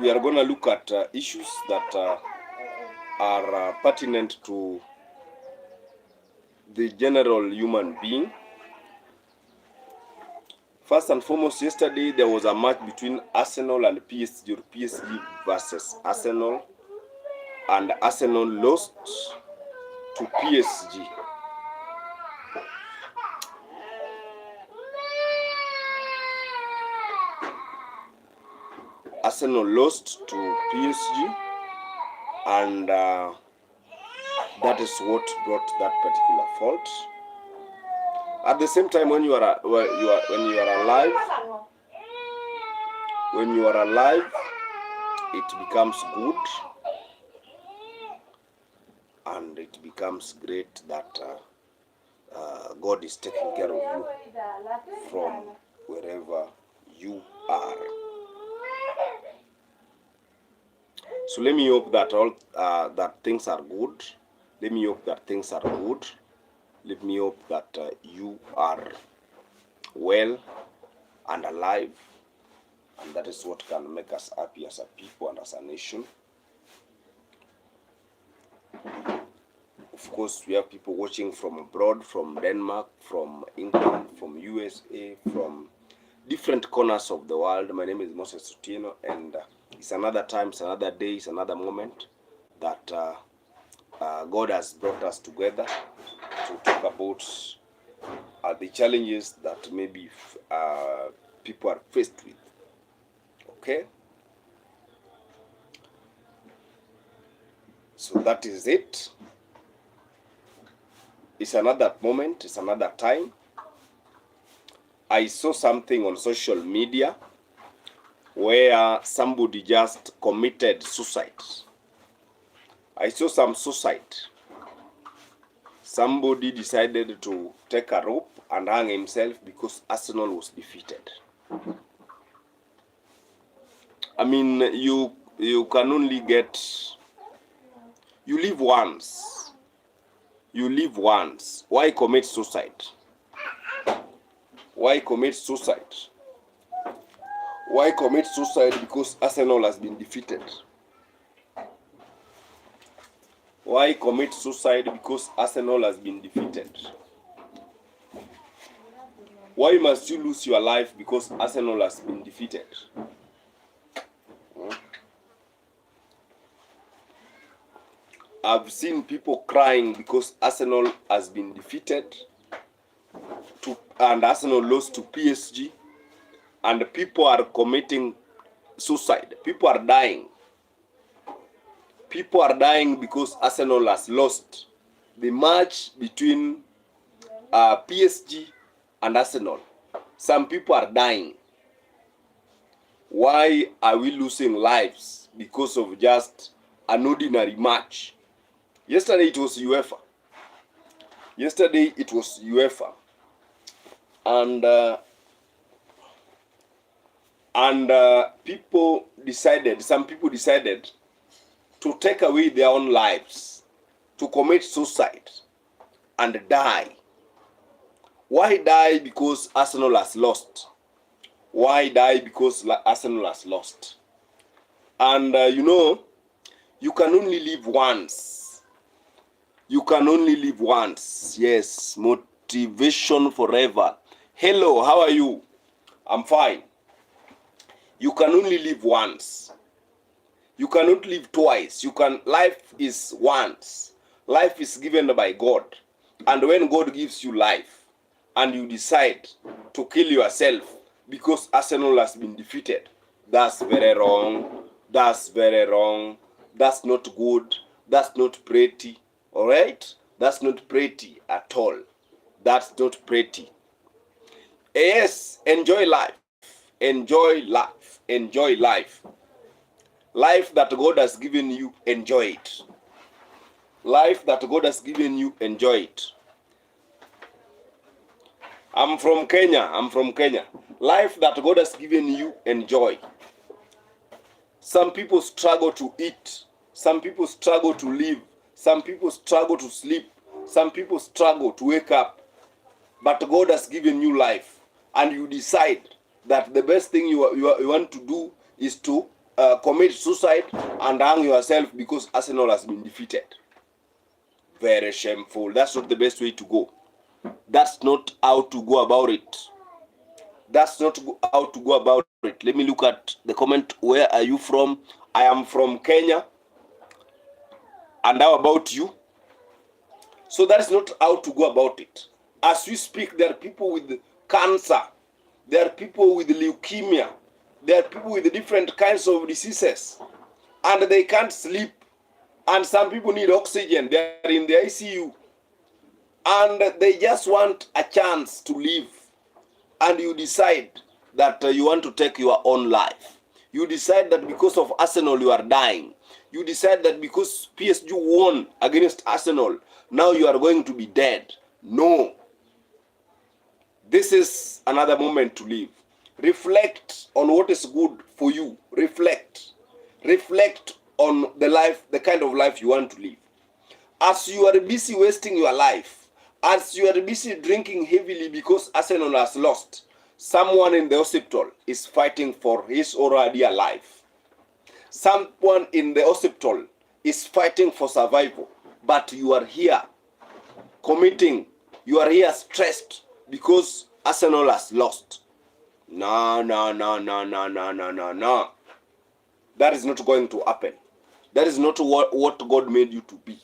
we are going to look at issues that are pertinent to the general human being. First and foremost, yesterday there was a match between Arsenal and PSG, or PSG versus Arsenal, and Arsenal lost to PSG. Arsenal lost to PSG, and that is what brought that particular fault. At the same time, when you are alive, it becomes good, and it becomes great that God is taking care of you from wherever you are. So let me hope that all that things are good. Let me hope that things are good. Let me hope that you are well and alive, and that is what can make us happy as a people and as a nation. Of course, we have people watching from abroad, from Denmark, from England, from USA, from different corners of the world. My name is Moses Otieno, and it's another time, it's another day, it's another moment that God has brought us together to talk about the challenges that maybe people are faced with. Okay? So that is it. It's another moment, it's another time. I saw something on social media where somebody just committed suicide. I saw some suicide. Somebody decided to take a rope and hang himself because Arsenal was defeated. I mean, you can only you live once. You live once. Why commit suicide? Why commit suicide? Why commit suicide because Arsenal has been defeated? Why commit suicide because Arsenal has been defeated? Why must you lose your life because Arsenal has been defeated? I've seen people crying because Arsenal has been defeated and Arsenal lost to PSG, and people are committing suicide. People are dying. People are dying because Arsenal has lost the match between PSG and Arsenal. Some people are dying. Why are we losing lives because of just an ordinary match? Yesterday it was UEFA. Yesterday it was UEFA. And some people decided to take away their own lives, to commit suicide and die. Why die? Because Arsenal has lost. Why die? Because Arsenal has lost. And you can only live once. You can only live once. Yes, motivation forever. Hello, how are you? I'm fine. You can only live once. You cannot live twice. Life is once. Life is given by God. And when God gives you life and you decide to kill yourself because Arsenal has been defeated, that's very wrong. That's very wrong. That's not good. That's not pretty. All right? That's not pretty at all. That's not pretty. Yes, enjoy life. Enjoy life. Enjoy life. Life that God has given you, enjoy it. Life that God has given you, enjoy it. I'm from Kenya. Life that God has given you, enjoy. Some people struggle to eat. Some people struggle to live. Some people struggle to sleep. Some people struggle to wake up. But God has given you life. And you decide that the best thing you want to do is to commit suicide and hang yourself because Arsenal has been defeated. Very shameful. That's not the best way to go. That's not how to go about it. That's not how to go about it. Let me look at the comment. Where are you from? I am from Kenya. And how about you? So that's not how to go about it. As we speak, there are people with cancer. There are people with leukemia. There are people with different kinds of diseases. And they can't sleep. And some people need oxygen. They are in the ICU. And they just want a chance to live. And you decide that you want to take your own life. You decide that because of Arsenal you are dying. You decide that because PSG won against Arsenal, now you are going to be dead. No. This is another moment to live. Reflect on what is good for you. Reflect. Reflect on the life, the kind of life you want to live. As you are busy wasting your life, as you are busy drinking heavily because Arsenal has lost, someone in the hospital is fighting for his or her dear life. Someone in the hospital is fighting for survival, but you are here committing, you are here stressed because Arsenal has lost. No. That is not going to happen. That is not what God made you to be.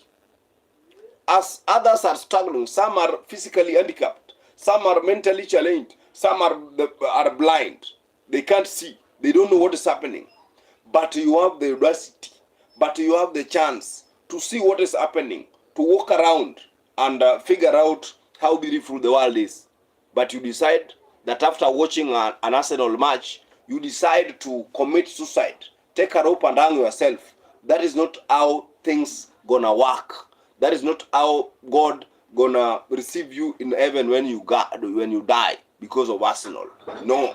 As others are struggling, some are physically handicapped, some are mentally challenged, some are blind. They can't see. They don't know what is happening. But you have the audacity, but you have the chance to see what is happening, to walk around and figure out how beautiful the world is. But you decide that after watching an Arsenal match, you decide to commit suicide, take a rope and hang yourself. That is not how things gonna work. That is not how God gonna receive you in heaven when you die because of Arsenal. No.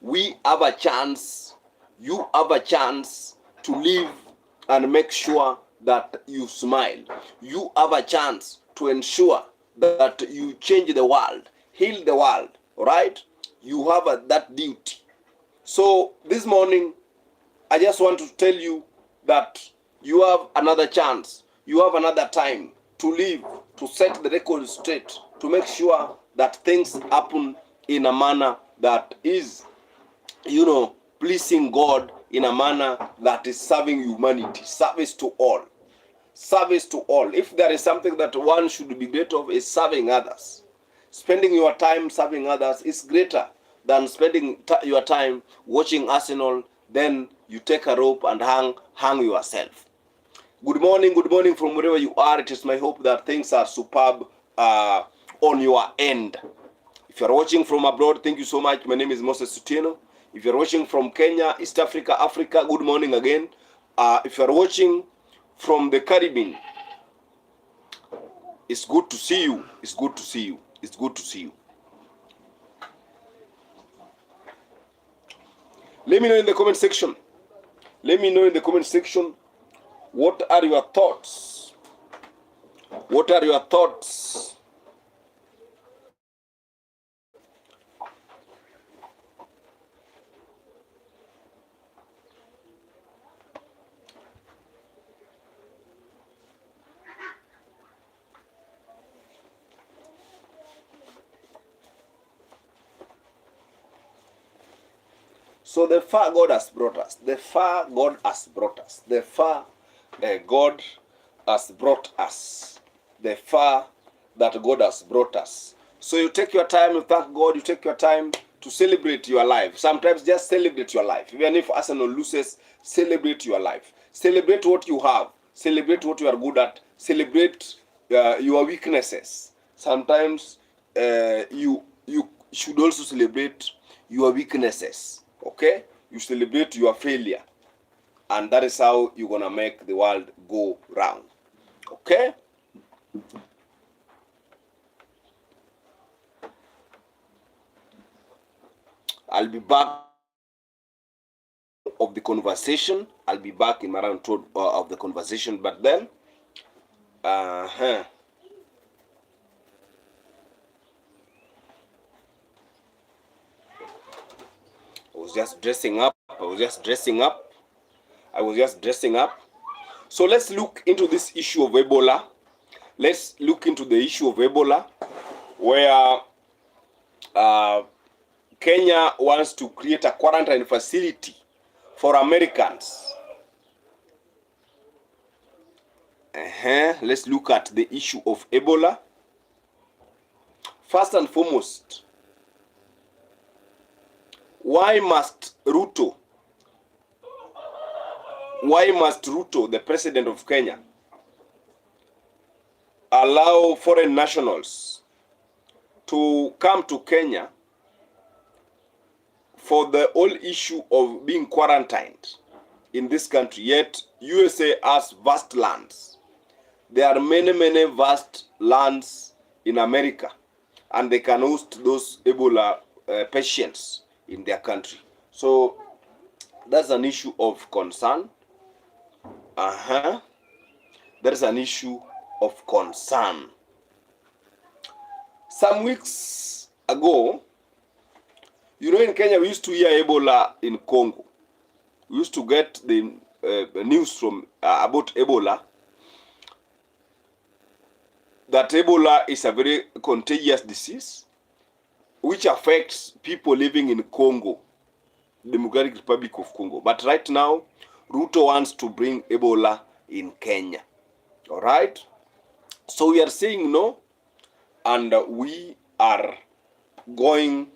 We have a chance. You have a chance to live and make sure that you smile. You have a chance to ensure that you change the world, heal the world, right? You have that duty. So this morning, I just want to tell you that you have another chance. You have another time to live, to set the record straight, to make sure that things happen in a manner that is, pleasing God, in a manner that is serving humanity, service to all. Service to all. If there is something that one should be great of, is serving others. Spending your time serving others is greater than spending your time watching Arsenal, then you take a rope and hang yourself. Good morning from wherever you are. It is my hope that things are superb on your end. If you're watching from abroad, thank you so much. My name is Moses Sutieno. If you're watching from Kenya, East Africa, Africa, good morning again. If you're watching from the Caribbean, it's good to see you. It's good to see you. It's good to see you. Let me know in the comment section. Let me know in the comment section, what are your thoughts? What are your thoughts? So the far God has brought us, the far God has brought us, the far God has brought us, the far that God has brought us. So you take your time, you thank God, you take your time to celebrate your life. Sometimes just celebrate your life. Even if Arsenal loses, celebrate your life. Celebrate what you have. Celebrate what you are good at. Celebrate your weaknesses. Sometimes you should also celebrate your weaknesses. Okay? You celebrate your failure. And that is how you're going to make the world go round. Okay? I'll be back of the conversation. I'll be back in my round two of the conversation. But then, I was just dressing up. I was just dressing up. So let's look into this issue of Ebola. Let's look into the issue of Ebola, where Kenya wants to create a quarantine facility for Americans. Let's look at the issue of Ebola. First and foremost, why must Ruto, the president of Kenya, allow foreign nationals to come to Kenya for the whole issue of being quarantined in this country? Yet USA has vast lands. There are many vast lands in America, and they can host those Ebola patients in their country. So that's an issue of concern. That is an issue of concern. Some weeks ago, in Kenya, we used to hear Ebola in Congo. We used to get the news from about Ebola, that Ebola is a very contagious disease which affects people living in Congo, Democratic Republic of Congo. But right now, Ruto wants to bring Ebola in Kenya. All right? So we are saying no, and we are going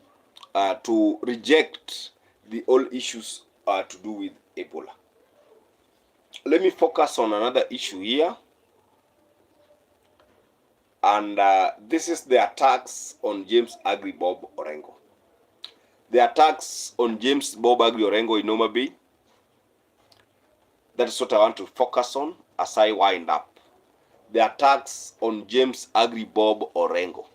to reject the all issues to do with Ebola. Let me focus on another issue here. And this is the attacks on James Aggrey Bob Orengo. The attacks on James Bob Aggrey Orengo in Homa Bay. That is what I want to focus on as I wind up. The attacks on James Aggrey Bob Orengo.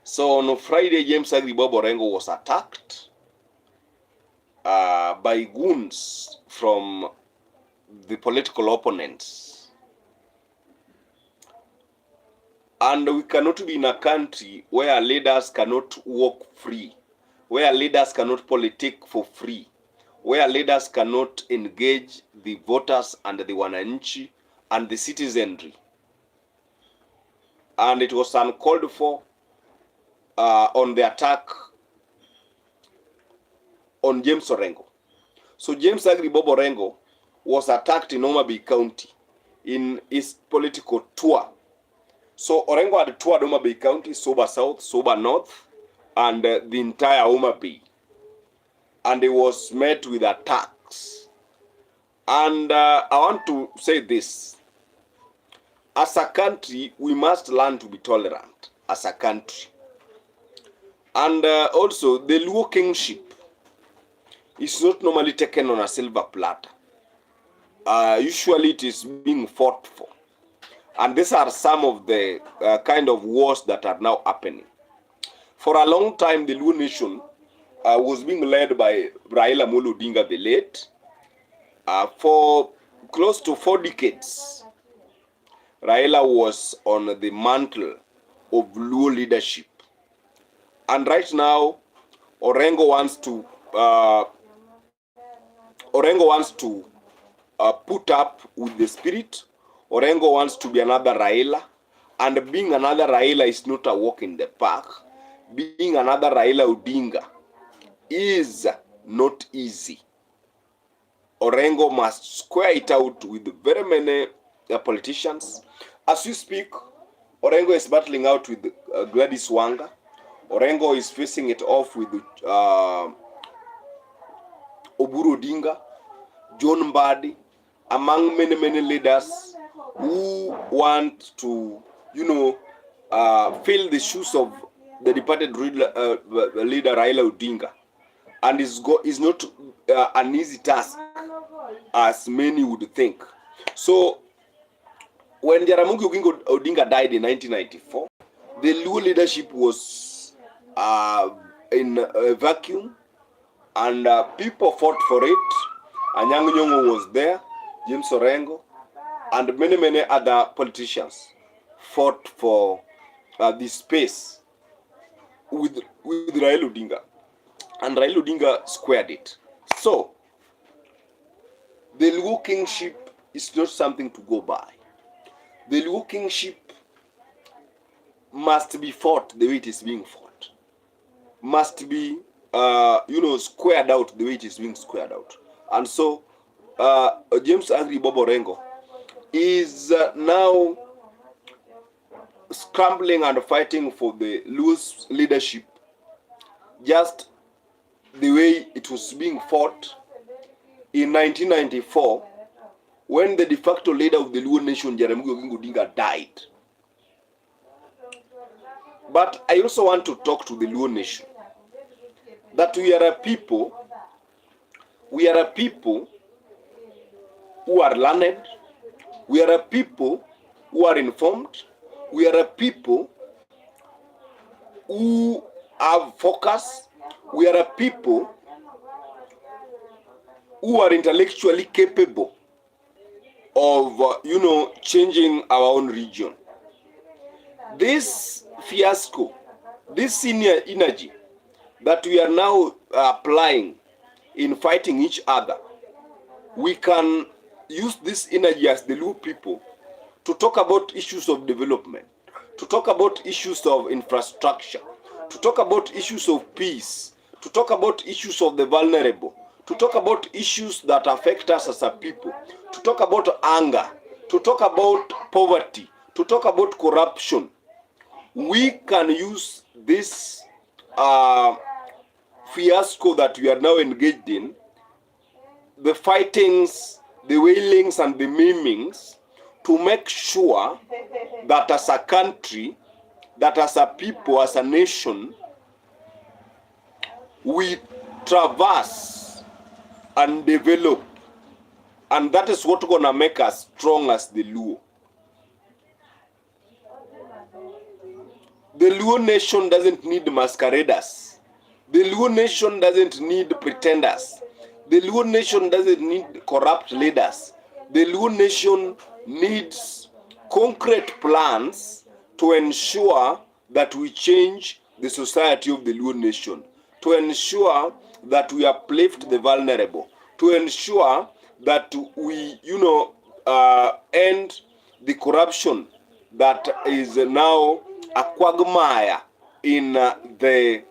So on Friday, James Aggrey Bob Orengo was attacked by goons from the political opponents. And we cannot be in a country where leaders cannot walk free, where leaders cannot politic for free, where leaders cannot engage the voters and the wananchi and the citizenry. And it was uncalled for on the attack on James Orengo. So James Aggrey Bob Orengo was attacked in Homa Bay County in his political tour. So Orengo had toured Homa Bay County, Soba South, Soba North, and the entire Homa Bay. And he was met with attacks. And I want to say this. As a country, we must learn to be tolerant as a country. And also, the Luo kingship is not normally taken on a silver platter. Usually it is being fought for. And these are some of the kind of wars that are now happening. For a long time, the Luo nation was being led by Raila Amolo Odinga the late. For close to 4 decades, Raila was on the mantle of Luo leadership. And right now, Orengo wants to put up with the spirit. Orengo wants to be another Raila, and being another Raila is not a walk in the park. Being another Raila Odinga is not easy. Orengo must square it out with very many politicians. As we speak, Orengo is battling out with Gladys Wanga. Orengo is facing it off with Oburu Odinga, John Mbadi, among many leaders who want to, fill the shoes of the departed leader Raila Odinga. And is not an easy task as many would think. So when Jaramogi Oginga Odinga died in 1994, the Luo leadership was in a vacuum, and people fought for it. Anyang' Nyong'o was there, James Orengo, and many other politicians fought for this space with Raila Odinga. and Raila Odinga squared it. So, the Luo kingship is not something to go by. The Luo kingship must be fought the way it is being fought. Must be, squared out the way it is being squared out. And so, James Agri Bobo Rengo is now scrambling and fighting for the Luo's leadership, just the way it was being fought in 1994 when the de facto leader of the Luo nation, Jaramogi Oginga Odinga, died. But I also want to talk to the Luo nation that we are a people who are learned, we are a people who are informed, we are a people who have focus, we are a people who are intellectually capable of, changing our own region. This fiasco, this senior energy that we are now applying in fighting each other, we can use this energy as the Luo people to talk about issues of development, to talk about issues of infrastructure, to talk about issues of peace, to talk about issues of the vulnerable, to talk about issues that affect us as a people, to talk about anger, to talk about poverty, to talk about corruption. We can use this fiasco that we are now engaged in, the fightings, the wailings and the maimings, to make sure that as a country, that as a people, as a nation, we traverse and develop. And that is what's going to make us strong as the Luo. The Luo nation doesn't need masqueraders. The Luo nation doesn't need pretenders. The Luo nation doesn't need corrupt leaders. The Luo nation needs concrete plans to ensure that we change the society of the Luo nation, to ensure that we uplift the vulnerable, to ensure that we, end the corruption that is now a quagmire in the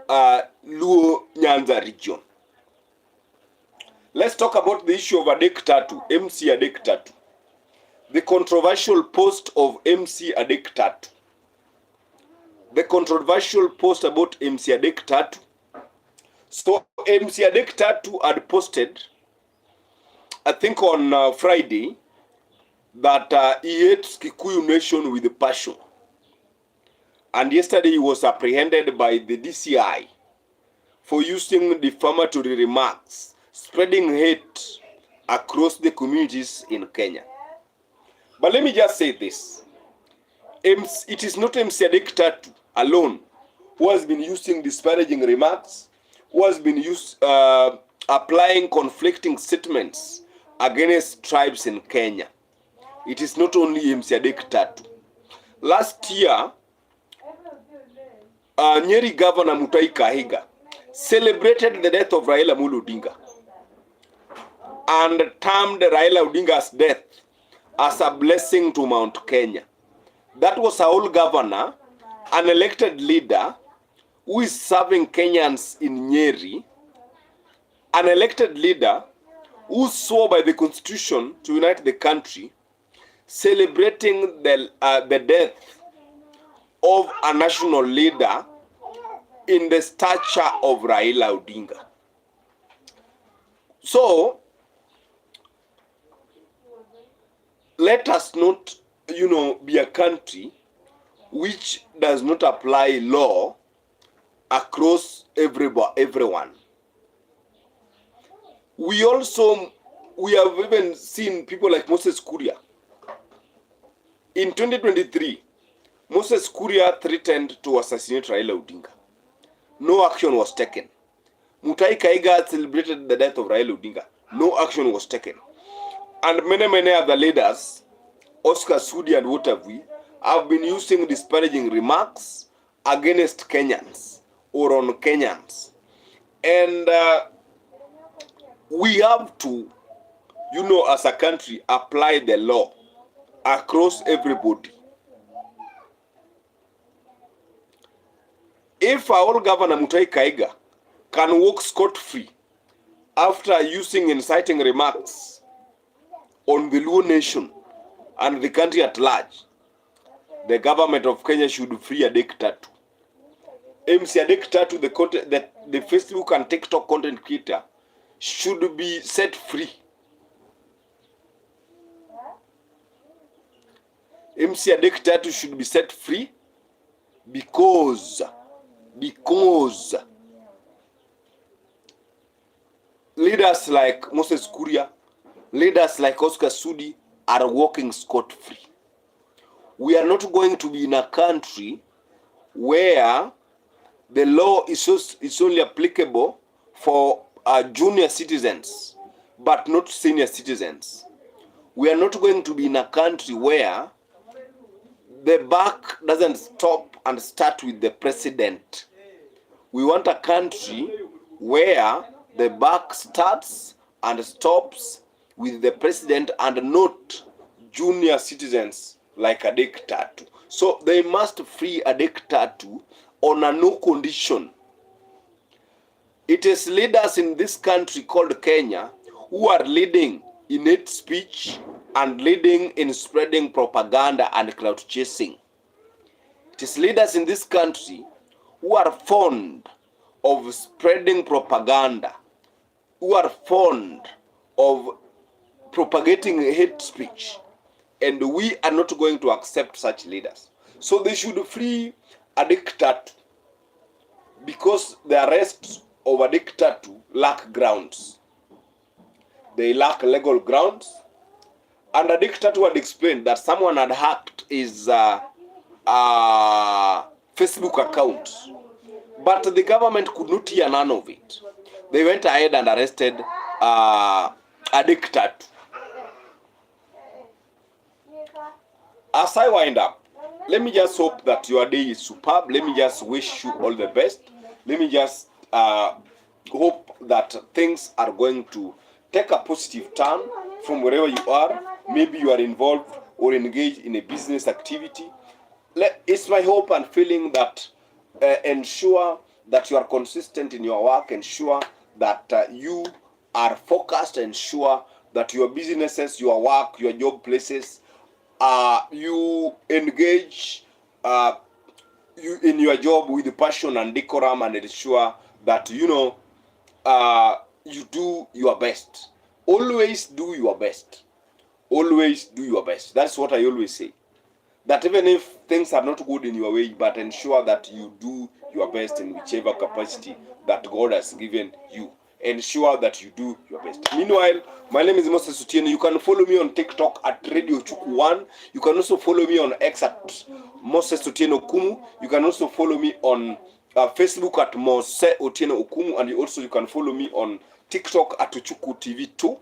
Luo Nyanza region. Let's talk about the issue of Adek Tatu, MC Adek Tatu. The controversial post of MC Adek Tatu. The controversial post about MC Adek Tatu. So MC Adek Tatu had posted, I think on Friday, that he hates Kikuyu nation with passion. And yesterday he was apprehended by the DCI for using defamatory remarks, spreading hate across the communities in Kenya. But let me just say this. It is not MC Adek Tatu alone who has been using disparaging remarks, who has been applying conflicting statements against tribes in Kenya. It is not only MC Adek Tatu. Last year, Nyeri Governor Mutahi Kahiga celebrated the death of Raila Amolo Odinga and termed Raila Odinga's death as a blessing to Mount Kenya. That was our old governor, an elected leader who is serving Kenyans in Nyeri, an elected leader who swore by the constitution to unite the country, celebrating the death of a national leader in the stature of Raila Odinga. So, let us not, be a country which does not apply law across everyone. We have even seen people like Moses Kuria. In 2023, Moses Kuria threatened to assassinate Raila Odinga. No action was taken. Mutahi Kahiga celebrated the death of Raila Odinga. No action was taken. And many other leaders, Oscar Sudi and what have been using disparaging remarks against Kenyans or on Kenyans. And we have to, as a country, apply the law across everybody. If our governor Mutahi Kahiga can walk scot-free after using inciting remarks on the Luo nation and the country at large, the government of Kenya should free Adek Tatu. MC Adek Tatu, the Facebook and TikTok content creator, should be set free. MC Adek Tatu should be set free because leaders like Moses Kuria, leaders like Oscar Sudi are walking scot-free. We are not going to be in a country where the law is only applicable for junior citizens, but not senior citizens. We are not going to be in a country where the buck doesn't stop and start with the president. We want a country where the buck starts and stops with the president and not junior citizens like Adek Tatu. So they must free Adek Tatu on a no condition. It is leaders in this country called Kenya who are leading in hate speech and leading in spreading propaganda and clout chasing. It is leaders in this country who are fond of spreading propaganda, who are fond of propagating hate speech, and we are not going to accept such leaders. So they should free Adek Tatu because the arrests of Adek Tatu lack grounds. They lack legal grounds. And Adek Tatu had explained that someone had hacked his Facebook account. But the government could not hear none of it. They went ahead and arrested Adek Tatu. As I wind up, let me just hope that your day is superb. Let me just wish you all the best. Let me just hope that things are going to take a positive turn from wherever you are. Maybe you are involved or engaged in a business activity. It's my hope and feeling that ensure that you are consistent in your work, ensure that you are focused, ensure that your businesses, your work, your job places, you engage you in your job with passion and decorum, and ensure that you do your best. Always do your best. Always do your best. That's what I always say. That even if things are not good in your way, but ensure that you do your best in whichever capacity that God has given you. Ensure that you do your best. Meanwhile, my name is Moses Otieno. You can follow me on TikTok at Radio Chuku1. You can also follow me on X at Moses Otieno Okumu. You can also follow me on Facebook at Mose Otieno Okumu, and also you can follow me on TikTok at Chuku TV 2.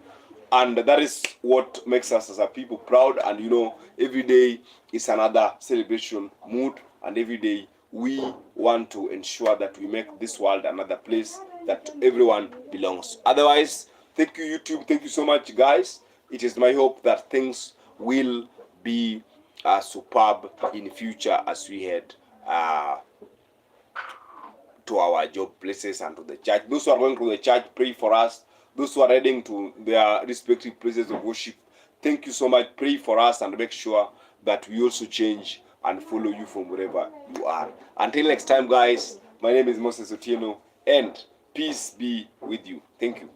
And that is what makes us as a people proud. And every day is another celebration mood, and every day we want to ensure that we make this world another place that everyone belongs. Otherwise, thank you, YouTube. Thank you so much, guys. It is my hope that things will be superb in future as we head to our job places and to the church. Those who are going to the church, pray for us. Those who are heading to their respective places of worship, thank you so much. Pray for us and make sure that we also change and follow you from wherever you are. Until next time, guys, my name is Moses Otieno, and peace be with you. Thank you.